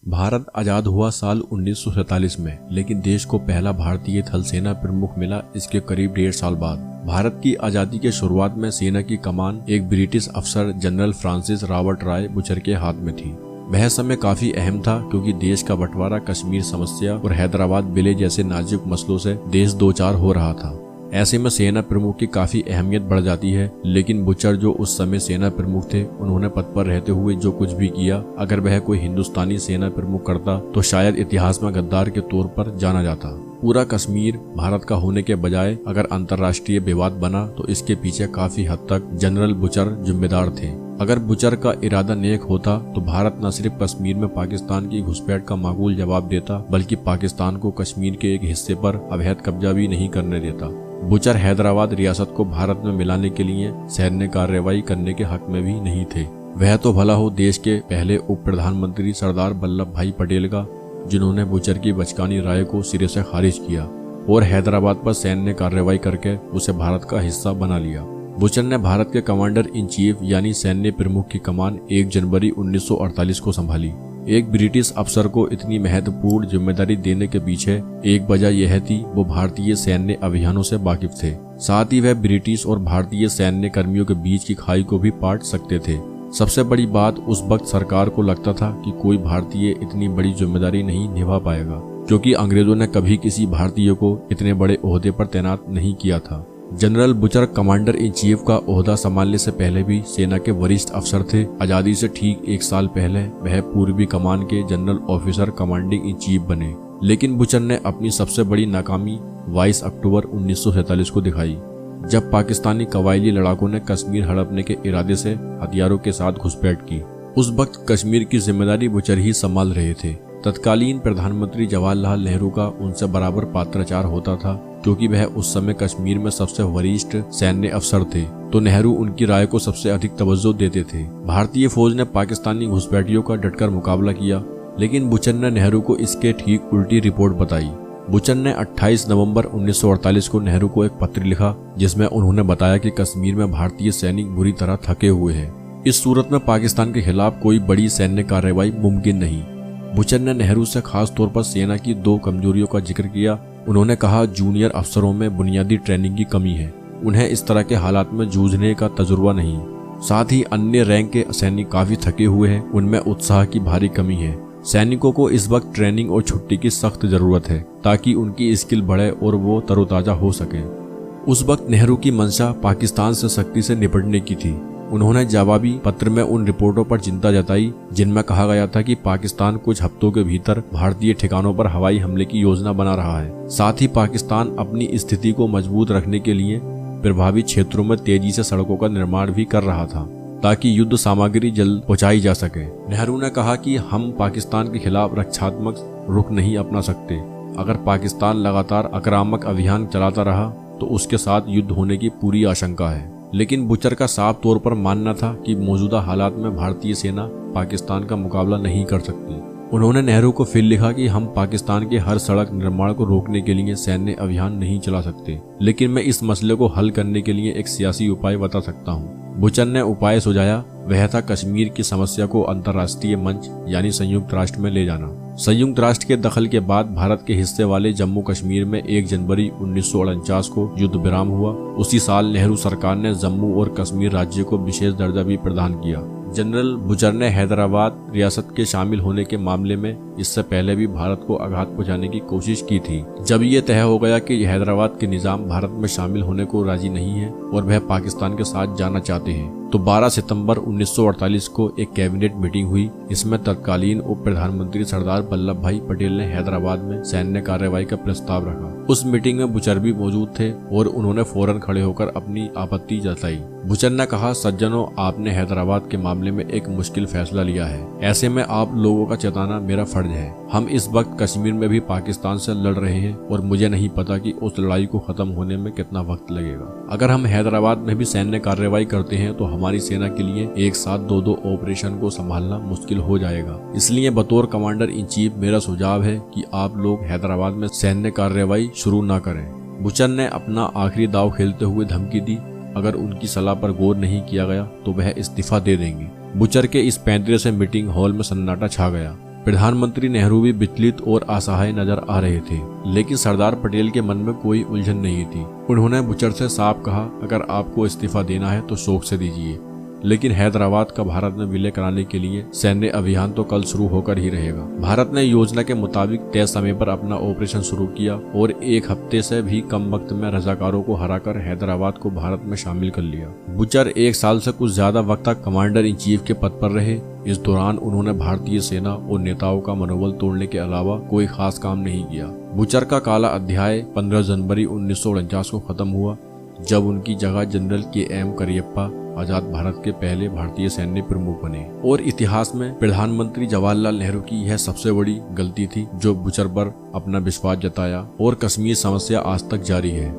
भारत आजाद हुआ साल 1947 में, लेकिन देश को पहला भारतीय थल सेना प्रमुख मिला इसके करीब 1.5 साल बाद। भारत की आजादी के शुरुआत में सेना की कमान एक ब्रिटिश अफसर जनरल फ्रांसिस रॉबर्ट राय बुचर के हाथ में थी। वह समय काफी अहम था क्योंकि देश का बंटवारा, कश्मीर समस्या और हैदराबाद विलय जैसे नाजुक मसलों से देश दो चार हो रहा था। ऐसे में सेना प्रमुख की काफी अहमियत बढ़ जाती है। लेकिन बुचर जो उस समय सेना प्रमुख थे, उन्होंने पद पर रहते हुए जो कुछ भी किया, अगर वह कोई हिंदुस्तानी सेना प्रमुख करता तो शायद इतिहास में गद्दार के तौर पर जाना जाता। पूरा कश्मीर भारत का होने के बजाय अगर अंतर्राष्ट्रीय विवाद बना तो इसके पीछे काफी हद तक जनरल बुचर जिम्मेदार थे। अगर बुचर का इरादा नेक होता तो भारत न सिर्फ कश्मीर में पाकिस्तान की घुसपैठ का माकूल जवाब देता, बल्कि पाकिस्तान को कश्मीर के एक हिस्से पर अवैध कब्जा भी नहीं करने देता। बुचर हैदराबाद रियासत को भारत में मिलाने के लिए सैन्य कार्रवाई करने के हक में भी नहीं थे। वह तो भला हो देश के पहले उप प्रधानमंत्री सरदार वल्लभ भाई पटेल का, जिन्होंने बुचर की बचकानी राय को सिरे से खारिज किया और हैदराबाद पर सैन्य कार्रवाई करके उसे भारत का हिस्सा बना लिया। बुचर ने भारत के कमांडर इन चीफ यानी सैन्य प्रमुख की कमान 1 जनवरी 1948 को संभाली। एक ब्रिटिश अफसर को इतनी महत्वपूर्ण जिम्मेदारी देने के पीछे एक वजह यह थी, वो भारतीय सैन्य अभियानों से वाकिफ थे। साथ ही वह ब्रिटिश और भारतीय सैन्य कर्मियों के बीच की खाई को भी पाट सकते थे। सबसे बड़ी बात, उस वक्त सरकार को लगता था कि कोई भारतीय इतनी बड़ी जिम्मेदारी नहीं निभा पाएगा, क्योंकि अंग्रेजों ने कभी किसी भारतीय को इतने बड़े ओहदे पर तैनात नहीं किया था। General butcher commander in chief का ओहदा संभालने से पहले भी सेना के वरिष्ठ अफसर थे। आजादी से ठीक 1 साल पहले वह पूर्वी कमान के general officer commanding in chief बने। लेकिन बुचर ने अपनी सबसे बड़ी नाकामी 22 अक्टूबर 1947 को दिखाई, जब पाकिस्तानी कबायली लड़ाकों ने कश्मीर हड़पने के इरादे से हथियारों के साथ घुसपैठ की। उस वक्त कश्मीर की जिम्मेदारी बुचर ही संभाल रहे थे। तत्कालीन प्रधानमंत्री जवाहरलाल नेहरू का उनसे बराबर पात्राचार होता था, क्योंकि वह उस समय कश्मीर में सबसे वरिष्ठ सैन्य अफसर थे, तो नेहरू उनकी राय को सबसे अधिक तवज्जो देते थे। भारतीय फौज ने पाकिस्तानी घुसपैठियों का डटकर मुकाबला किया, लेकिन बुचर ने नेहरू को इसके ठीक उल्टी रिपोर्ट बताई। बुचर ने 28 नवंबर 1948 को नेहरू को एक पत्र लिखा, जिसमें उन्होंने बताया कि कश्मीर में भारतीय सैनिक बुरी तरह थके हुए हैं। इस सूरत में पाकिस्तान के खिलाफ कोई बड़ी सैन्य कार्रवाई मुमकिन नहीं। बुचर ने नेहरू से खास तौर पर सेना की 2 कमजोरियों का जिक्र किया। उन्होंने कहा, जूनियर अफसरों में बुनियादी ट्रेनिंग की कमी है, उन्हें इस तरह के हालात में जूझने का तजुर्बा नहीं। साथ ही अन्य रैंक के सैनिक काफी थके हुए हैं, उनमें उत्साह की भारी कमी है। सैनिकों को इस वक्त ट्रेनिंग और छुट्टी की सख्त जरूरत है, ताकि उनकी स्किल बढ़े और वो तरोताजा हो सके। उस वक्त नेहरू की मंशा पाकिस्तान से सख्ती से निपटने की थी। उन्होंने जवाबी पत्र में उन रिपोर्टों पर चिंता जताई जिनमें कहा गया था कि पाकिस्तान कुछ हफ्तों के भीतर भारतीय ठिकानों पर हवाई हमले की योजना बना रहा है। साथ ही पाकिस्तान अपनी स्थिति को मजबूत रखने के लिए प्रभावित क्षेत्रों में तेजी से सड़कों का निर्माण भी कर रहा था, ताकि युद्ध सामग्री जल्द पहुंचाई जा सके। नेहरू ने कहा कि हम पाकिस्तान के खिलाफ रक्षात्मक रुख नहीं अपना सकते। अगर पाकिस्तान लगातार आक्रामक अभियान चलाता रहा तो उसके साथ युद्ध होने की पूरी आशंका है। लेकिन बुचर का साफ तौर पर मानना था कि मौजूदा हालात में भारतीय सेना पाकिस्तान का मुकाबला नहीं कर सकती। उन्होंने नेहरू को फिर लिखा कि हम पाकिस्तान के हर सड़क निर्माण को रोकने के लिए सैन्य अभियान नहीं चला सकते, लेकिन मैं इस मसले को हल करने के लिए एक सियासी उपाय बता सकता हूँ। बुचर ने उपाय सुझाया, वह था कश्मीर की समस्या को अंतर्राष्ट्रीय मंच यानी संयुक्त राष्ट्र में ले जाना। संयुक्त राष्ट्र के दखल के बाद भारत के हिस्से वाले जम्मू कश्मीर में 1 जनवरी 1949 को युद्ध विराम हुआ। उसी साल नेहरू सरकार ने जम्मू और कश्मीर राज्य को विशेष दर्जा भी प्रदान किया। जनरल बुचर ने हैदराबाद रियासत के शामिल होने के मामले में इससे पहले भी भारत को आघात पहुंचाने की कोशिश की थी। जब ये तय हो गया कि हैदराबाद के निजाम भारत में शामिल होने को राजी नहीं है और वह पाकिस्तान के साथ जाना चाहते हैं, तो 12 सितंबर 1948 को एक कैबिनेट मीटिंग हुई। इसमें तत्कालीन उप प्रधानमंत्री सरदार वल्लभ भाई पटेल ने हैदराबाद में सैन्य कार्रवाई का प्रस्ताव रखा। उस मीटिंग में बुचर भी मौजूद थे और उन्होंने फौरन खड़े होकर अपनी आपत्ति जताई। बुचर ने कहा, सज्जनों, आपने हैदराबाद के मामले में एक मुश्किल फैसला लिया है। ऐसे में आप लोगों का चेताना मेरा फर्ज है। हम इस वक्त कश्मीर में भी पाकिस्तान से लड़ रहे हैं और मुझे नहीं पता कि उस लड़ाई को खत्म होने में कितना वक्त लगेगा। अगर हम हैदराबाद में भी सैन्य कार्रवाई करते हैं तो हमारी सेना के लिए एक साथ 2 ऑपरेशन को संभालना मुश्किल हो जाएगा। इसलिए बतौर कमांडर इन चीफ मेरा सुझाव है कि आप लोग हैदराबाद में सैन्य कार्रवाई शुरू न करें। बुचर ने अपना आखिरी दाव खेलते हुए धमकी दी, अगर उनकी सलाह पर गौर नहीं किया गया तो वह इस्तीफा दे देंगे। बुचर के इस पैंतरे से मीटिंग हॉल में सन्नाटा छा गया। प्रधानमंत्री नेहरू भी विचलित और असहाय नजर आ रहे थे, लेकिन सरदार पटेल के मन में कोई उलझन नहीं थी। उन्होंने बुचर से साफ कहा, अगर आपको इस्तीफा देना है तो शौक से दीजिए, लेकिन हैदराबाद का भारत में विलय कराने के लिए सैन्य अभियान तो कल शुरू होकर ही रहेगा। भारत ने योजना के मुताबिक तय समय पर अपना ऑपरेशन शुरू किया और 1 हफ्ते से भी कम वक्त में रजाकारों को हराकर हैदराबाद को भारत में शामिल कर लिया। बुचर 1 साल से कुछ ज्यादा वक्त तक कमांडर इन चीफ के पद पर रहे। इस दौरान उन्होंने भारतीय सेना और नेताओं का मनोबल तोड़ने के अलावा कोई खास काम नहीं किया। बुचर का काला अध्याय 15 जनवरी 1949 को खत्म हुआ, जब उनकी जगह जनरल KM करियप्पा आजाद भारत के पहले भारतीय सैन्य प्रमुख बने। और इतिहास में प्रधानमंत्री जवाहरलाल नेहरू की यह सबसे बड़ी गलती थी, जो बुचर पर अपना विश्वास जताया, और कश्मीर समस्या आज तक जारी है।